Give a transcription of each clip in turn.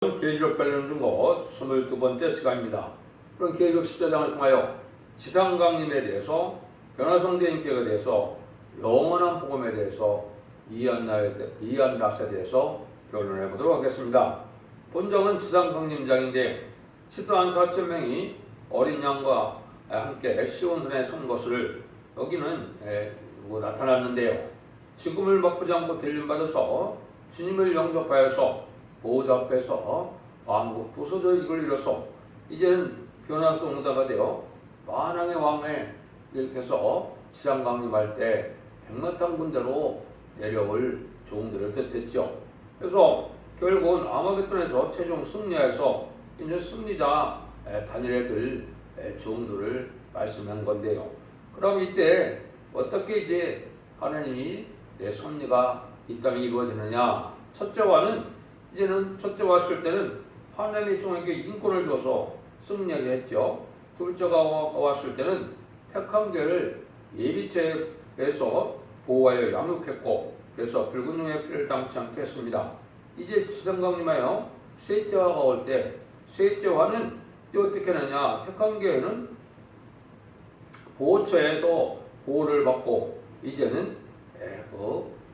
계시록 관련 중고 22번째 시간입니다. 그럼 계시록 14장을 통하여 지상강림에 대해서 변화성대 인격에 대해서 영원한 복음에 대해서 이안라스에 대해서 변론해 보도록 하겠습니다. 본정은 지상강림장인데 10만 4천 명이 어린 양과 함께 시온산에 선 것을 여기는 나타났는데요. 지금을 맛보지 않고 들림받아서 주님을 영접하여서 보호자 앞에서 왕국 부서져 이걸 이뤄서 이제는 변화성 응답가 되어 만왕의 왕에 이렇게서 지상 강림할 때 백마탄 군대로 내려올 종들을 뜻했죠. 그래서 결국은 아마겟돈에서 최종 승리해서 이제 승리자 단일에 들 종들을 말씀한 건데요. 그럼 이때 어떻게 이제 하나님이 내 섭리가 이 땅에 이루어지느냐? 첫째와 왔을 때는 하나님의 종에게 인권을 줘서 승리하게 했죠. 둘째가 왔을 때는 택한 교회를 예비체에서 보호하여 양육했고, 그래서 붉은 용의 피를 당치 않게 했습니다. 이제 지상강림하여 셋째화가 올 때, 셋째화는 어떻게 하느냐? 택한 교회는 보호처에서 보호를 받고, 이제는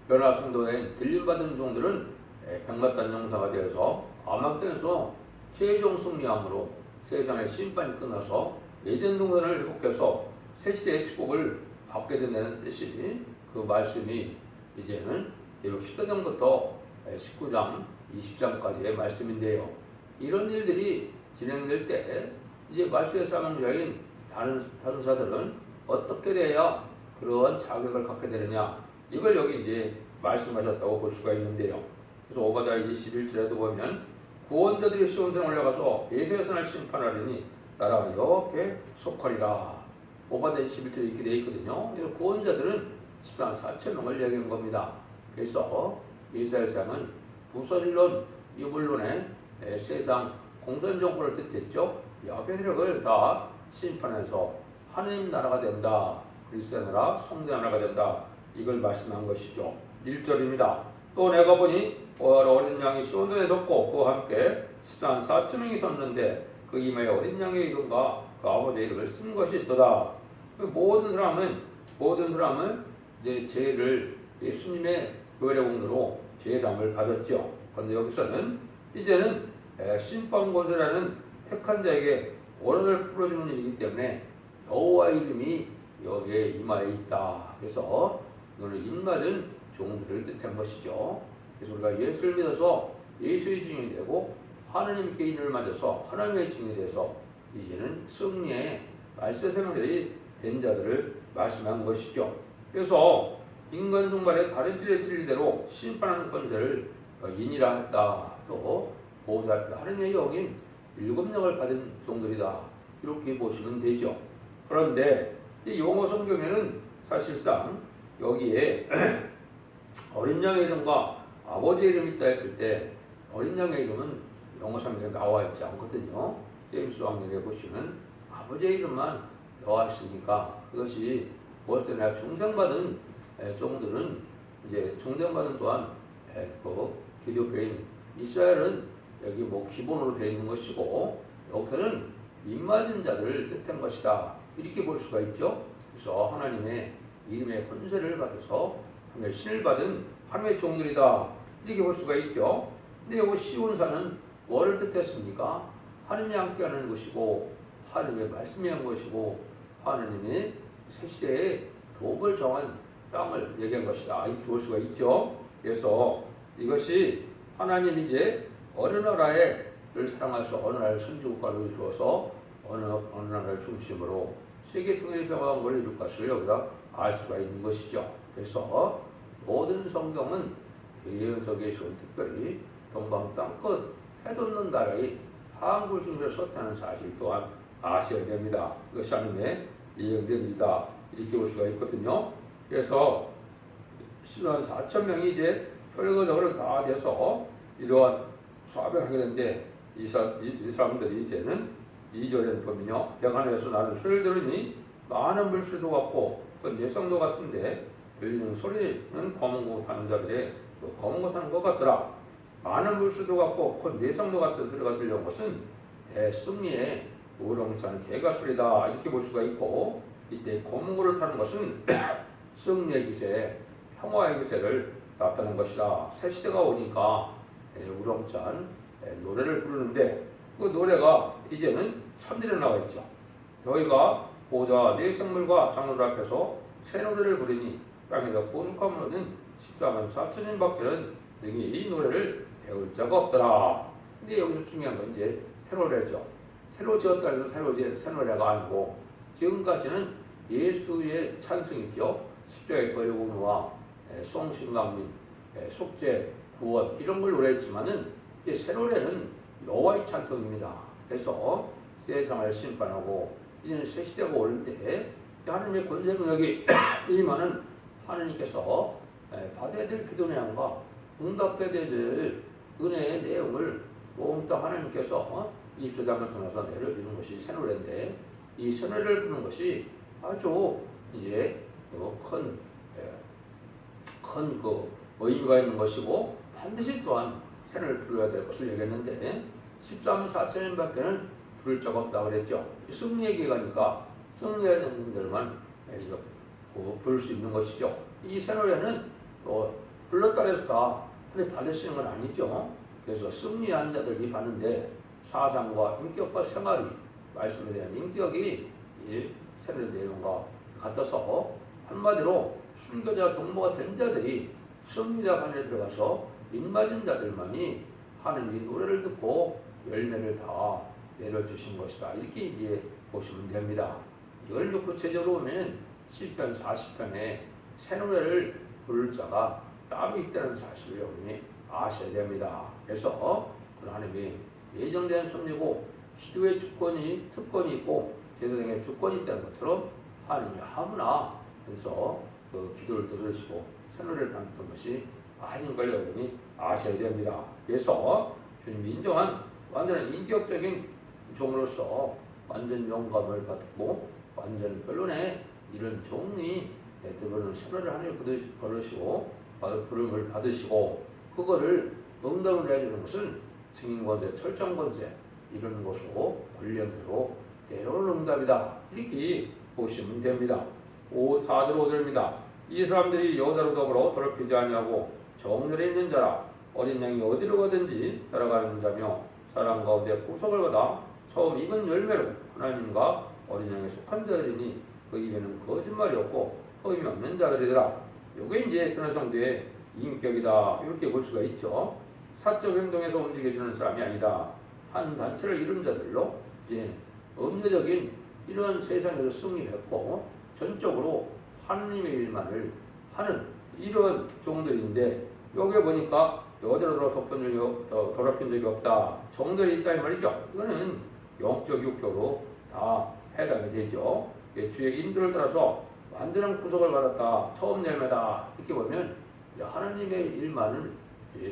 변화성도에 들림받은 종들은 백마탄 용사가 되어서 아마겟돈에서 최종 승리함으로 세상의 심판이 끝나서 에덴 동산을 회복해서 새시대의 축복을 받게 된다는 뜻이 그 말씀이 이제는 계시록 14장부터 19장, 20장까지의 말씀인데요. 이런 일들이 진행될 때 이제 말씀의 사명자인 다른 사들은 어떻게 돼야 그러한 자격을 갖게 되느냐, 이걸 여기 이제 말씀하셨다고 볼 수가 있는데요. 그래서 오바댜 21절에도 보면 구원자들이 시온산에 올라가서 에세산을 심판하리니 나라가 여호와께 속하리라. 오바댜 21절에 이렇게 되어 있거든요. 구원자들은 10만 4천 명을 얘기한 겁니다. 그래서 이스라엘상은 부설론, 유불론의 세상 공산정권을 뜻했죠. 여러 세력을 다 심판해서 하나님 나라가 된다. 그리스도의 나라, 성도의 나라가 된다. 이걸 말씀한 것이죠. 1절입니다. 또 내가 보니 어린 양이 시온산에 섰고 그와 함께 10만 4천 명이 섰는데 그 이마에 어린 양의 이름과 그 아버지의 이름을 쓴 것이 있도다. 모든 사람은 이제 죄를 예수님의 의뢰공으로 죄사함을 받았죠. 그런데 여기서는 이제는 심판권세라는 택한 자에게 원한을 풀어주는 일이기 때문에 여호와의 이름이 여기에 이마에 있다. 그래서 너는 입맞은 종들을 뜻한 것이죠. 그래서 우리가 예수를 믿어서 예수의 증인이 되고 하나님께 인을 맞아서 하나님의 증인이 돼서 이제는 승리의 말세 생명들이 된 자들을 말씀한 것이죠. 그래서 인간 종말의 다른 질의 진리대로 심판하는 권세를 인이라 했다. 또 보호자 하나님의 영인 7명을 받은 종들이다. 이렇게 보시면 되죠. 그런데 이 영어 성경에는 사실상 여기에 어린 양의 이름과 아버지의 이름이 있다 했을 때 어린 양의 이름은 영어 성경에 나와 있지 않거든요. 제임스 왕력에 보시면 아버지의 이름만 나와 있으니까 그것이 무엇 때문에 중생받은 종들은 이제 중생받은 또한 기독교인 이스라엘은 여기 기본으로 되어 있는 것이고 여기서는 입맞은 자들을 뜻한 것이다. 이렇게 볼 수가 있죠. 그래서 하나님의 이름의 권세를 받아서 하나님의 신을 받은 하나님의 종들이다. 이렇게 볼 수가 있죠. 근데 여기 시온산은 뭐를 뜻했습니까? 하나님이 함께하는 것이고 하나님의 말씀이 한 것이고 하나님이 새시대에 도업을 정한 땅을 얘기한 것이다. 이렇게 볼 수가 있죠. 그래서 이것이 하나님이 이제 어느 나라를 사랑하셔서 어느 나라를 선지국가로 이루어서 어느 나라를 중심으로 세계 통일의 평화를 이룰 것을 여기다 알 수가 있는 것이죠. 그래서 모든 성경은 예언서기에 특별히 동방 땅끝 해돋는 나라의 한국을 중심으로 섰다는 사실 또한 아셔야 됩니다. 이것이 하나님의 예언된 일이다. 이렇게 볼 수가 있거든요. 그래서 10만 4천 명이 이제 혈거적으로 다 돼서 이러한 수합을 하게 되는데 이 사람들이 이제는 2절에는 보면요. 백하늘에서 나는 소리를 들으니 많은 물소리도 같고 그 예성도 같은데 들리는 소리는 검은 것 타는 자들의 검은 것 타는 것 같더라. 많은 물수도 같고 곧 내성도 같은 소리가 들려온 것은 대승리의 우렁찬 개가 소리다 이렇게 볼 수가 있고, 이때 고문고를 타는 것은 승리의 기세, 평화의 기세를 나타내는 것이다. 새 시대가 오니까 우렁찬 노래를 부르는데, 그 노래가 이제는 3절에 나와 있죠. 저희가 보좌 네 생물과 장로들 앞에서 새 노래를 부르니 땅에서 보숙함을 얻은 14만 4천인밖에는 능히 이 노래를 배울 자가 없더라. 근데 여기서 중요한 건 이제 새 노래죠. 새로 지었다 해서 새 노래가 아니고, 지금까지는 예수의 찬송이죠. 십자가의 거리고노와 송신강림, 속죄, 구원 이런 걸 노래했지만은 새 노래는 여호와의 찬송입니다. 그래서 세상을 심판하고 이제는 새 시대가 올 때 하나님의 권세 능력이 임하는 하나님께서 받아야 될 기도 내용과 응답해야 될 은혜의 내용을 몽땅 하나님께서 입수장을 통해서 내려주는 것이 새 노래인데, 이 새 노래를 부르는 것이 아주 이제 큰 의미가 있는 것이고, 반드시 또한 새 노래를 부르어야 될 것을 얘기했는데, 14만 4천인밖에는 부를 자가 없다 그랬죠. 승리의 기가니까 승리하는 분들만 부를 수 있는 것이죠. 이 새 노래는 불렀다 해서 다 받을 수 있는 건 아니죠. 그래서 승리한 자들이 받는데, 사상과 인격과 생활이, 말씀에 대한 인격이 이 새 노래 내용과 같아서 한마디로 순교자 동무가 된 자들이 승리자 반에 들어가서 입맞은 자들만이 하는 이 노래를 듣고 열매를 다 내려주신 것이다. 이렇게 이제 보시면 됩니다. 이걸 구체적으로 보면 시편 40편에 새 노래를 부를 자가 따로 있다는 사실을 여러분이 아셔야 됩니다. 그래서 하나님이 예정된 섭리고 기도의 특권이 있고 제사장의 주권이 있다는 것처럼 하나님이 아무나 해서 기도를 들으시고 새 노래를 받는 것이 아닌 걸 여러분이 아셔야 됩니다. 그래서 주님이 인정한 완전한 인격적인 종으로서 완전 영감을 받고 완전 변론의 이런 종이 대부분 새 노래를 하나님 부르시고 부름을 받으시고, 그거를 응답을 해주는 것은 증인권세, 철장권세 이런 것으로 권력으로 때로는 응답이다. 이렇게 보시면 됩니다. 4절 5절입니다. 이 사람들이 여자로 더불어 더럽히지 아니하고 정렬에 있는 자라. 어린 양이 어디로 가든지 따라가는 자며 사람 가운데 구속을 받아 처음 익은 열매로 하나님과 어린 양에 속한 자들이니 그 입에는 거짓말이 없고 허임이 없는 자들이더라. 이게 이제 변화성도의 인격이다. 이렇게 볼 수가 있죠. 사적 행동에서 움직여주는 사람이 아니다. 한 단체를 이룬 자들로 이제 음료적인 이런 세상에서 승리했고 전적으로 하나님의 일만을 하는 이런 종들인데, 여기 보니까 여자로 더럽힌 적이 없다. 종들이 있다 이 말이죠. 이거는 영적 육적으로 다 해당이 되죠. 주의 인도를 따라서 완전한 구속을 받았다. 처음 열매다. 이렇게 보면 하나님의 일만을,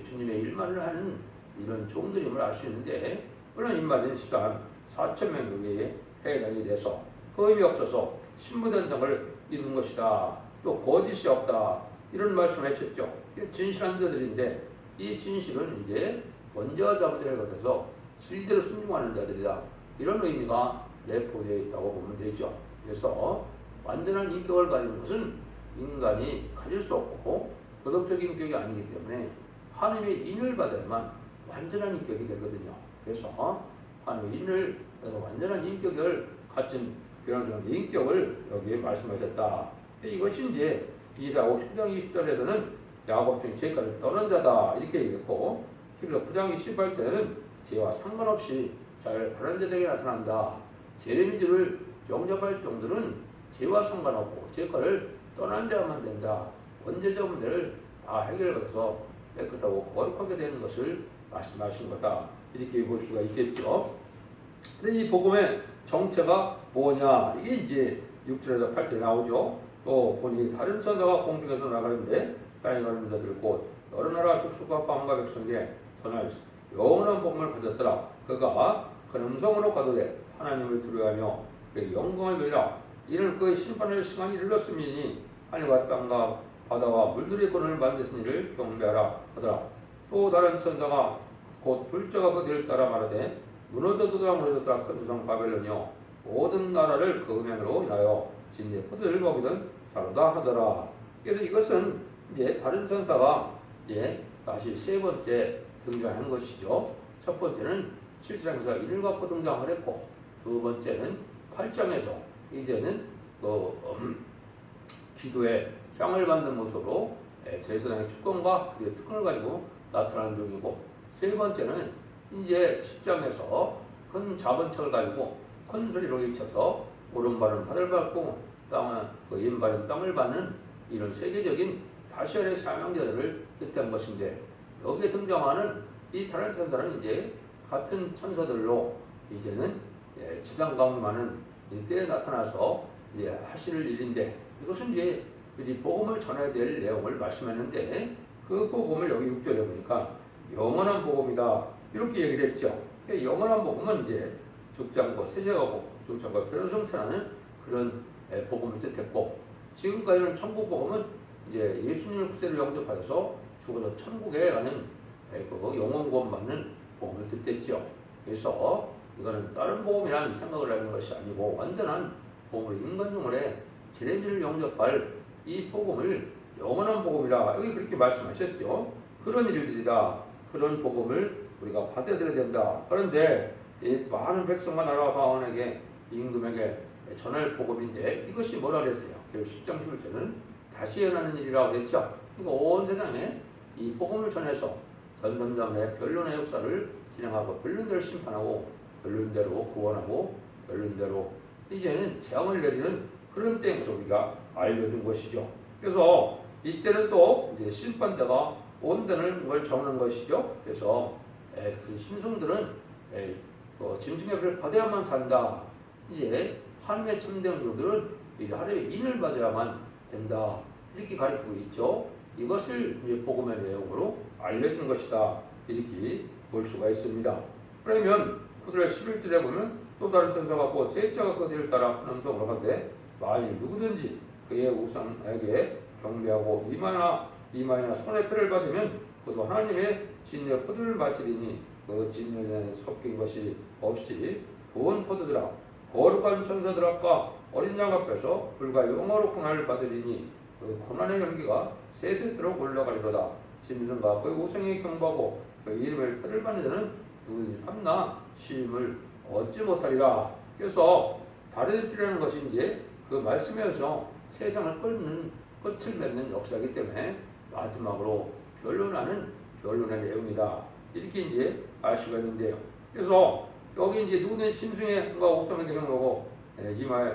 주님의 일만을 하는 이런 종들임을 알 수 있는데, 물론 인마된 시간 4,000명 여기에 해당이 돼서 허임이 없어서 신부단장을 이룬 것이다. 또 거짓이 없다. 이런 말씀을 하셨죠. 진실한 자들인데, 이 진실은 이제 원자와 자부들에 겉에서 실제로 순종하는 자들이다. 이런 의미가 내포되어 있다고 보면 되죠. 그래서 완전한 인격을 가진 것은 인간이 가질 수 없고 도덕적인 인격이 아니기 때문에 하나님의 인을 받아야만 완전한 인격이 되거든요. 그래서 하나님의 인을 완전한 인격을 가진 그런 인격을 여기에 말씀하셨다. 이것이 이제 이사 59장 20절에서는 야곱 중에 죄가를 떠난 자다 이렇게 얘기했고, 히브리서 9장 28절에는 죄와 상관없이 잘 바른 자들에게 나타난다. 제레미지를 영접할 정도는 죄와 상관없고 죄가를 떠난 자만 된다. 원죄자 문제를 다 해결받아서 깨끗하고 거룩하게 되는 것을 말씀하신 거다. 이렇게 볼 수가 있겠죠. 근데 이 복음의 정체가 뭐냐? 이게 이제 6절에서 8절에 나오죠. 또 보니 다른 천사가 공중에서 나가는데 땅에 가는 자들 곧 여러 나라 족속과 방과 백성에게 전할 영원한 복음을 가졌더라. 그가 큰 음성으로 가도되 하나님을 두려워하며 그의 영광을 빌라. 이는 그의 심판을 시간이 이르렀음이니 하늘과 땅과 바다와 물들의 권을 만드신 이를 경배하라 하더라. 또 다른 천사가 곧 둘째가 그 뒤를 따라 말하되 무너져도다 무너졌다 큰 조상 바벨론이요 모든 나라를 그 음행으로 인하여 진리의 포도를 먹이던 자로다 하더라. 그래서 이것은 이제 다른 천사가 이제 다시 세 번째 등장한 것이죠. 첫 번째는 7장에서 인을 갖고 등장을 했고, 두 번째는 8장에서 이제는 기도의 향을 받는 모습으로 제사장의 축권과 그의 특권을 가지고 나타나는 중이고, 세 번째는 이제 10장에서 큰 작은 척을 가지고 큰 소리로 외쳐서 오른발은 하늘을 밟고 왼발은 땅을 밟는 이런 세계적인 다시엘의 사명자들을 뜻한 것인데, 여기에 등장하는 이 다른 천사는 이제 같은 천사들로 이제는 지상 가운데만은 이때에 나타나서 이제 하실 일인데, 이것은 이제 이 복음을 전해야 될 내용을 말씀했는데, 그 복음을 여기 6절에 보니까 영원한 복음이다 이렇게 얘기를 했죠. 영원한 복음은 이제 죽지 않고 세세하고 죽지 않고 변성천하는 그런 복음을 뜻했고, 지금까지는 천국 복음은 이제 예수님을 구세로 영접하여서 죽어서 천국에 가는 그 영원 구원 받는 복음을 뜻했죠. 그래서 이거는 다른 복음이라는 생각을 하는 것이 아니고 완전한 복음을 인간 영혼에 제자를 영접할 이 복음을 영원한 복음이라 여기 그렇게 말씀하셨죠. 그런 일들이다. 그런 복음을 우리가 받아들여야 된다. 그런데 이 많은 백성과 나라 바원에게 임금에게 전할 복음인데 이것이 뭐라 그랬어요? 10장 11절은 다시 일어나는 일이라고 그랬죠. 그러니까 온 세상에 이 복음을 전해서 전선전의 변론의 역사를 진행하고 변론대로 심판하고 변론대로 구원하고 변론대로 이제는 재앙을 내리는 그런 때에서 우리가 알려준 것이죠. 그래서 이때는 또 이제 심판대가 온다는 걸 정하는 것이죠. 그래서 그 신성들은 짐승의 피를 받아야만 산다. 이제 하나님의 참된 종들은 하나님의 인을 받아야만 된다. 이렇게 가르치고 있죠. 이것을 이제 복음의 내용으로 알려준 것이다. 이렇게 볼 수가 있습니다. 그러면 그들의 11절에 보면 또 다른 천사가 곧 셋째가 그 뒤를 따라 큰 음성으로 하되 만일 누구든지 그의 우상에게 경배하고 이마이나 손에 표를 받으면 그도 하나님의 진리의 포도를 마시리니 그 진리에 섞인 것이 없이 부은 포도들아 거룩한 천사들 앞과 어린 양 앞에서 불과 영어로 고난을 받으리니 그 고난의 연기가 세세토록 올라가리로다. 짐승과 그 우상에 경배하고 그 이름을 표를 받는 자는 누구든지 밤낮 시임을 얻지 못하리라. 그래서 다르다는 것이 이제 그 말씀에서 세상을 끝을 맺는 역사이기 때문에 마지막으로 변론의 내용이다. 이렇게 이제 알 수가 있는데요. 그래서 여기 이제 누구든 짐승과 우상에 경배하고 이마에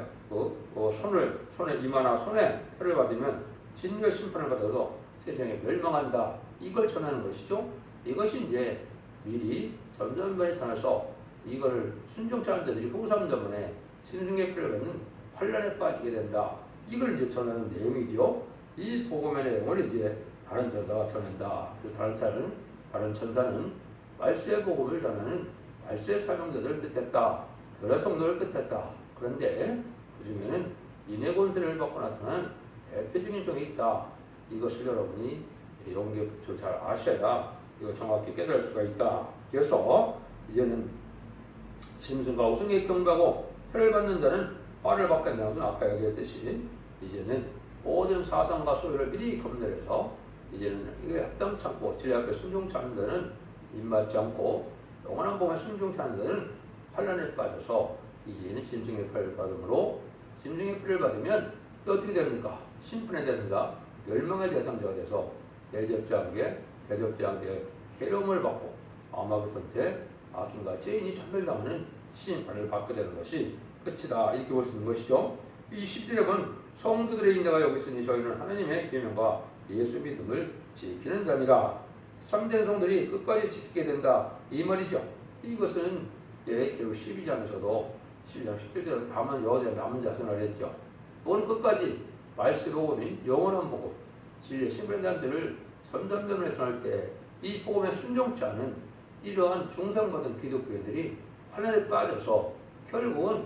손에 이마나 손에 표를 받으면 진노의 심판을 받아서 세상에 멸망한다. 이걸 전하는 것이죠. 이것이 이제 미리 전전번에 전해서 이걸 순종치 않은 자들이 후삼 때문에 짐승의 표를 받는 환란에 빠지게 된다. 이걸 이제 전하는 내용이죠. 이 복음의 내용을 이제 다른 천사가 전한다. 다른 천사는 말세의 복음을 전하는 말세의 사명자들을 뜻했다. 여러 성도를 뜻했다. 그런데 그 중에는 인의 권세를 받고 나타나는 대표적인 종이 있다. 이것을 여러분이 용기에 붙여 잘 아셔야 이거 정확히 깨달을 수가 있다. 그래서 이제는 짐승과 우상에 경배하고 표를 받는 자는 화를 받게 된다는 것은 아까 얘기했듯이 이제는 모든 사상과 소유를 미리 검열해서 이제는 이게 합당치 않고 진리 앞에 순종치 않는 자는 입맞지 않고 영원한 복음에 순종치 않는 자는 환란에 빠져서 이제는 짐승의 표를 받음으로 짐승의 표를 받으면 어떻게 됩니까? 심판에 됩니다. 멸망의 대상자가 돼서 대접지 않게 괴로움을 받고 아마부터한테 악인과 죄인이 천멸당하는 심판을 받게 되는 것이 끝이다. 이렇게 볼 수 있는 것이죠. 이 10절에 보면 성도들의 인내가 여기 있으니 저희는 하나님의 계명과 예수 믿음을 지키는 자니라. 참된 성들이 끝까지 지키게 된다. 이 말이죠. 이것은 결국 12장에서도 12장 17절에 다만 여호와의 남은 자손을 했죠. 그건 끝까지 말씀 복음이 영원한 복음, 진리의 신변자들을 선전변을 전할 때 이 복음에 순종치 않은 이러한 중상받은 기독교인들이 환란에 빠져서 결국은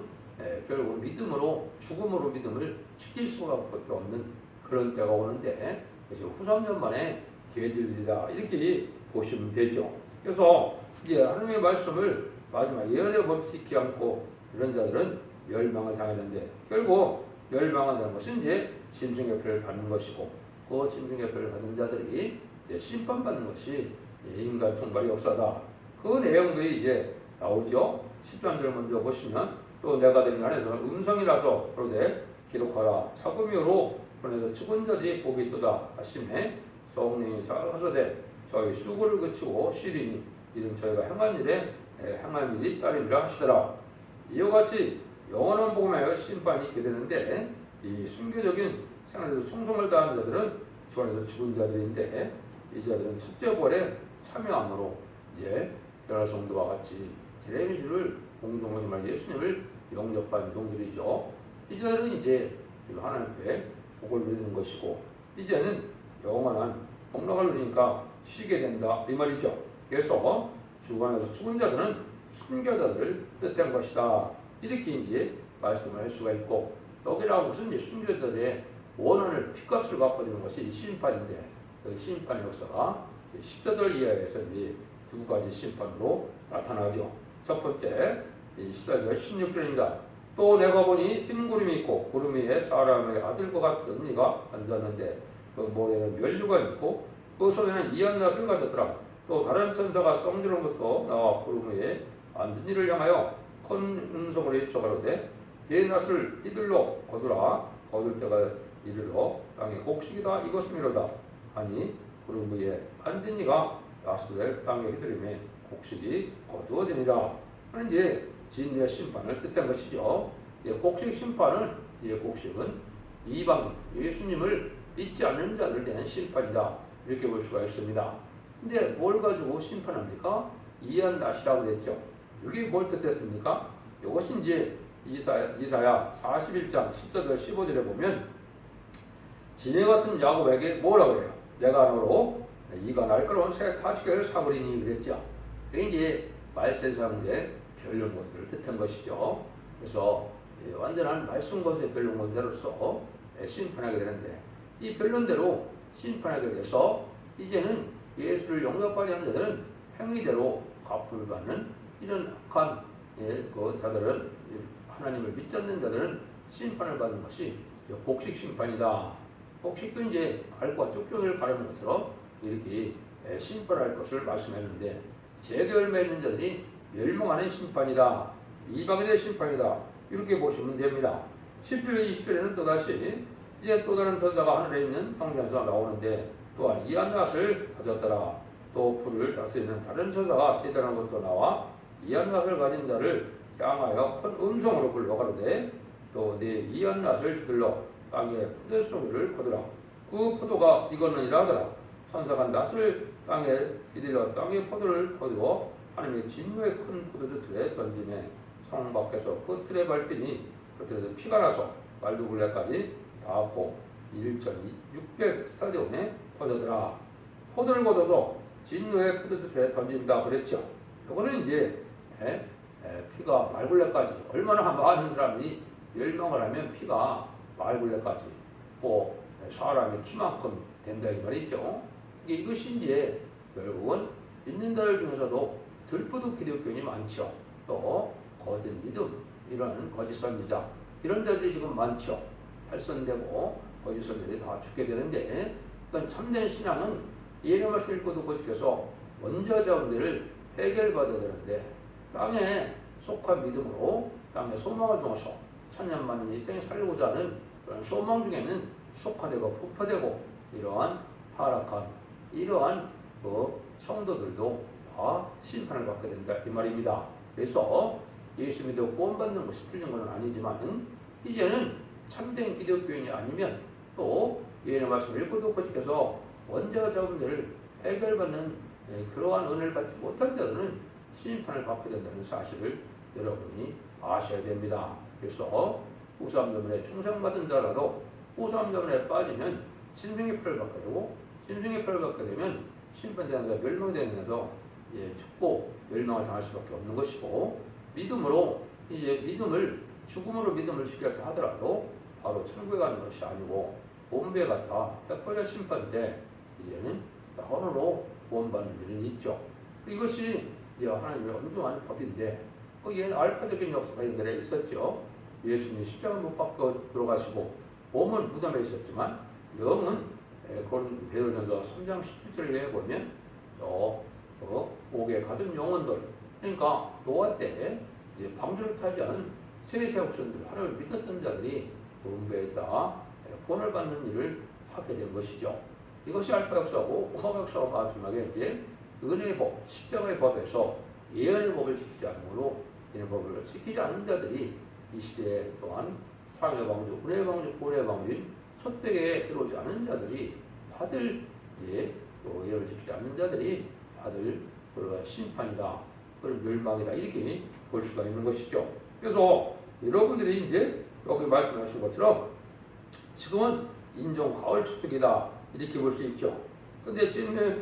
믿음으로 죽음으로 믿음을 지킬 수밖에 없는 그런 때가 오는데 그래서 후삼년 만에 계절이다 이렇게 보시면 되죠. 그래서 이제 하나님의 말씀을 마지막 예언의 법 지키지 않고 이런 자들은 멸망을 당하는데, 결국 멸망한다는 것은 이제 짐승의 표를 받는 것이고, 그 짐승의 표를 받는 자들이 이제 심판받는 것이 인간 총괄의 역사다. 그 내용들이 이제 나오죠. 10장을 먼저 보시면, 또 내가 되는 안에서 음성이라서 그러되 기록하라. 차범위로 그러나 죽은 자들이 복이 있도다 하심에 성령이 하소되 저희 수고를 그치고 쉬리니 이는 저희가 행한 일에 행한 일이 따르리라 하시더라. 이와 같이 영원한 복음에 심판이 있게 되는데, 이 순교적인 생활에서 충성을 다하는 자들은 주 안에서 죽은 자들인데, 이 자들은 첫째 벌에 참여함으로 이제 베드로 성도와 같이 제레미주를 공동으로 예수님을 영접한 종들이죠. 이 자들은 이제 하나님 앞에 복을 누리는 것이고, 이제는 영원한 복락을 누리니까 쉬게 된다 이 말이죠. 그래서 주 안에서 죽은 자들은 순교자들을 뜻한 것이다, 이렇게 이제 말씀을 할 수가 있고, 여기라는 것은 이제 순교자들의 원한을 피값을 갚아주는 것이 심판인데, 그 심판의 역사가 십자들 이하에서 이제 두 가지 심판으로 나타나죠. 첫 번째, 14절 16절입니다. 또 내가 보니 흰 구름이 있고 구름 위에 사람의 아들과 같은 이가 앉았는데 그 머리에는 면류가 있고 그 손에는 이한낫을 가졌더라. 또 다른 천사가 성전으로부터 나와 구름 위에 앉은 이를 향하여 큰 음성으로 외쳐가로되 네 낫을 이들로 거두라. 거둘 때가 이르러 땅의 곡식이다 이것이미로다. 아니 구름 위에 앉은 이가 낫을 땅에 휘두르매 곡식이 거두어지니라. 하는 이제 진리의 심판을 뜻한 것이죠. 곡식 심판은, 곡식은 이방인, 예수님을 믿지 않는 자들 대한 심판이다, 이렇게 볼 수가 있습니다. 근데 뭘 가지고 심판합니까? 이한 낫이라고 했죠. 이게 뭘 뜻했습니까? 이것이 이제 이사야 41장 14절 15절에 보면 지네 같은 야곱에게 뭐라고 그래요? 내가 너로 이가 날카로운 새 타지개를 사버리니 그랬죠. 이게 이제 말세상의 변론 것들을 뜻한 것이죠. 그래서 완전한 말씀 것의 변론 것대로서 심판하게 되는데, 이 변론대로 심판하게 돼서 이제는 예수를 영접하지 않는 자들은 행위대로 갚음을 받는 이런 악한 그 자들은, 하나님을 믿지 않는 자들은 심판을 받는 것이 복식 심판이다. 복식도 이제 알과 쪽쪽을 가르는 것처럼 이렇게 심판할 것을 말씀했는데, 재결매 있는 자들이 멸망하는 심판이다, 이방인의 심판이다, 이렇게 보시면 됩니다. 10절 20절에는 또다시 이제 또 다른 천사가 하늘에 있는 성전에서 나오는데 또한 이한낫을 가졌더라. 또 불을 다스리는 다른 천사가 제단으로부터 나와 이한낫을 가진 자를 향하여 큰 음성으로 불러 가로되 또 네 이한낫을 휘둘러 땅에 포도송이를 거두라. 그 포도가 익었느니라 하더라. 천사가 낫을 땅에 휘둘러 땅에 포도를 거두어 하나님의 진노의 큰 포도주틀에 던짐에 성 밖에서 그 틀에 밟히니 그때서 피가 나서 말두굴레까지 닿았고 1,600 스타디움에 퍼져더라. 포도를 걷어서 진노의 포도주틀에 던진다 그랬죠. 이거는 이제 피가 말굴레까지, 얼마나 많은 사람이 멸망을 하면 피가 말굴레까지 또 사람의 키만큼 된다 이 말이죠. 이것이 이제 결국은 믿는 자들 중에서도 들뿌듯 기독교인이 많죠. 또 거짓 믿음, 이런 거짓 선지자, 이런 자들이 지금 많죠. 탈선되고 거짓 선지자들이 다 죽게 되는데, 그러니까 참된 신앙은 예언의 말씀 읽고 듣고 지켜서 먼저 자원들을 해결받아야 되는데, 땅에 속한 믿음으로 땅에 소망을 두어서 천년만년 인생에 살고자 하는 그런 소망 중에는 속화되고 폭파되고 이러한 타락한 이러한 성도들도 다 심판을 받게 된다 이 말입니다. 그래서 예수 믿어 구원받는 것이 틀린 것은 아니지만, 이제는 참된 기독교인이 아니면 또 예언의 말씀을 읽고 듣고 지켜서 원죄와 자범죄를 해결받는 그러한 은혜를 받지 못한 자들은 심판을 받게 된다는 사실을 여러분이 아셔야 됩니다. 그래서 우상자문에 충성받은 자라도 우상자문에 빠지면 짐승의 표를 받게 되고, 짐승의 표를 받게 되면 심판되는 자, 멸망되는 자도 죽고 멸망을 당할 수밖에 없는 것이고, 믿음으로 이제 죽음으로 믿음을 지켰다 하더라도 바로 천국에 가는 것이 아니고 본배에 갔다 100번의 심판인데, 이제는 영원으로 구원받는 일은 있죠. 이것이 이제 하나님의 엄중한 법인데 거기에 알파적인 역사가 연결해 있었죠. 예수님이 십자가 못 박혀 들어가시고 몸은 무덤에 있었지만 영은 그런 베드로전서 3장 17절에 보면 옥에 가둔 영혼들, 그러니까 노아 때 이제 방주를 타지 않은 세세 혹선들, 하나님을 믿었던 자들이 분배했다 구원을 받는 일을 하게 된 것이죠. 이것이 알파 역사고 오마가 역사가 마지막에 이제 은혜의 법, 십자가의 법에서 예언의 법을 지키지 않으므로 이런 법을 지키지 않는 자들이 이 시대 또한 사랑의 방주, 은혜의 방주, 구원의 방주인 첫백에 들어오지 않는 자들이 받을 또 예언을 지키지 않는 자들이 받을 그런 심판이다, 그런 멸망이다, 이렇게 볼 수가 있는 것이죠. 그래서 여러분들이 이제 여기 말씀하신 것처럼 지금은 인종 가을 추석이다 이렇게 볼 수 있죠. 근데 찐의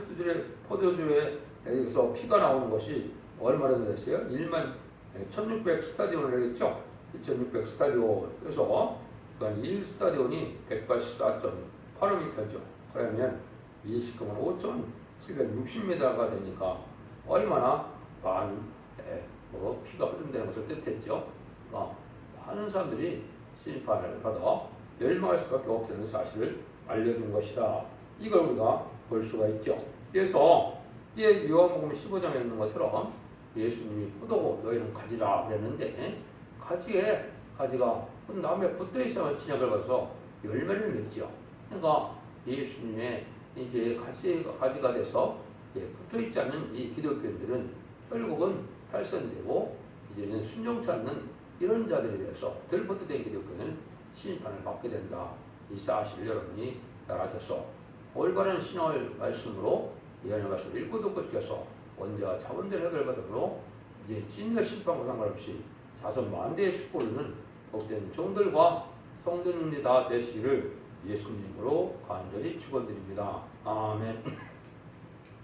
포도주에서 피가 나오는 것이 얼마나 됐어요? 11,600 스타디온을 했죠. 2,600 스타디온. 그래서 1 스타디온이 184.8m죠. 그러면 29만 5,760m가 되니까 얼마나 많은 피가 흐른다는 것을 뜻했죠. 많은 사람들이 심판을 받아 멸망할 수밖에 없다는 사실을 알려준 것이다. 이걸 우리가 볼 수가 있죠. 그래서 이제 요한복음 15장에 있는 것처럼 예수님이 포도고 너희는 가지라 그랬는데 가지가 나무에 붙어 있어야 진약을 받아서 열매를 맺죠. 그러니까 예수님의 이제 가지가 돼서 붙어 있지 않는 이 기독교인들은 결국은 탈선되고 이제는 순종치 않는 이런 자들에 대해서 덜 버텨된 기독교는 심판을 받게 된다. 이 사실을 여러분이 잘 아셔서 올바른 신앙의 말씀으로 예언의 말씀을 읽고 듣고 지켜서 원죄와 자본들 해결받음으로 이제 찐의 심판과 상관없이 자선 만대의 축복을 복된 종들과 성도님이 다 되시기를 예수님으로 간절히 축원드립니다. 아멘.